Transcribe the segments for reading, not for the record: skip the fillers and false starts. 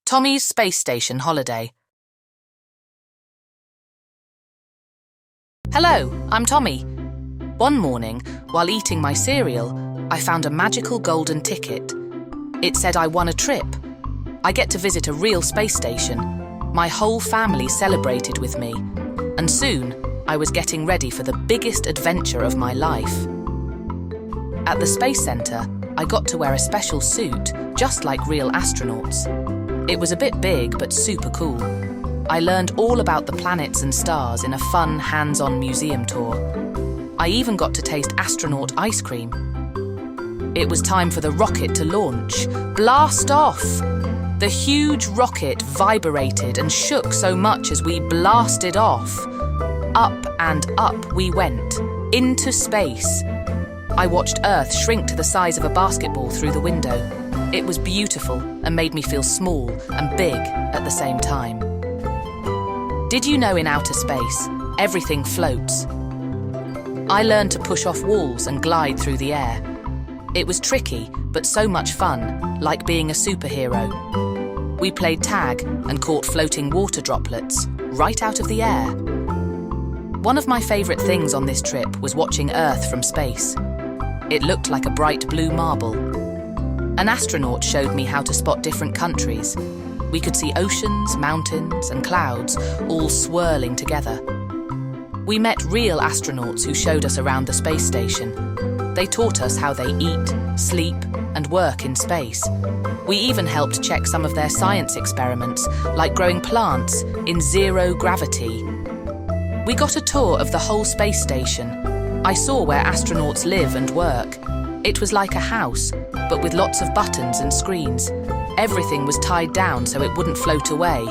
Tommy's Space Station Holiday. Hello, I'm Tommy. One morning, while eating my cereal, I found a magical golden ticket. It said I won a trip. I get to visit a real space station. My whole family celebrated with me, and soon I was getting ready for the biggest adventure of my life. At the Space Center, I got to wear a special suit, just like real astronauts. It was a bit big, but super cool. I learned all about the planets and stars in a fun, hands-on museum tour. I even got to taste astronaut ice cream. It was time for the rocket to launch. Blast off! The huge rocket vibrated and shook so much as we blasted off. Up and up we went, into space. I watched Earth shrink to the size of a basketball through the window. It was beautiful and made me feel small and big at the same time. Did you know in outer space, everything floats? I learned to push off walls and glide through the air. It was tricky, but so much fun, like being a superhero. We played tag and caught floating water droplets right out of the air. One of my favourite things on this trip was watching Earth from space. It looked like a bright blue marble. An astronaut showed me how to spot different countries. We could see oceans, mountains, and clouds all swirling together. We met real astronauts who showed us around the space station. They taught us how they eat, sleep, and work in space. We even helped check some of their science experiments, like growing plants in zero gravity. We got a tour of the whole space station. I saw where astronauts live and work. It was like a house, but with lots of buttons and screens. Everything was tied down so it wouldn't float away.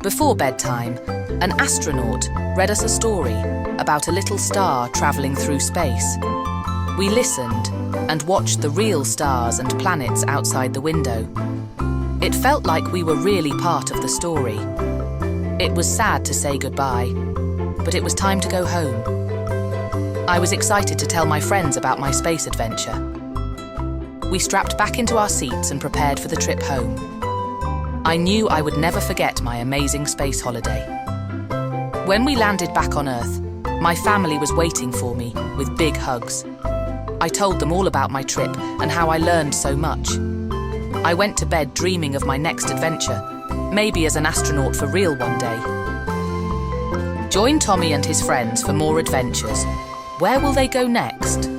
Before bedtime, an astronaut read us a story about a little star travelling through space. We listened and watched the real stars and planets outside the window. It felt like we were really part of the story. It was sad to say goodbye, but it was time to go home. I was excited to tell my friends about my space adventure. We strapped back into our seats and prepared for the trip home. I knew I would never forget my amazing space holiday. When we landed back on Earth, my family was waiting for me with big hugs. I told them all about my trip and how I learned so much. I went to bed dreaming of my next adventure, maybe as an astronaut for real one day. Join Tommy and his friends for more adventures. Where will they go next?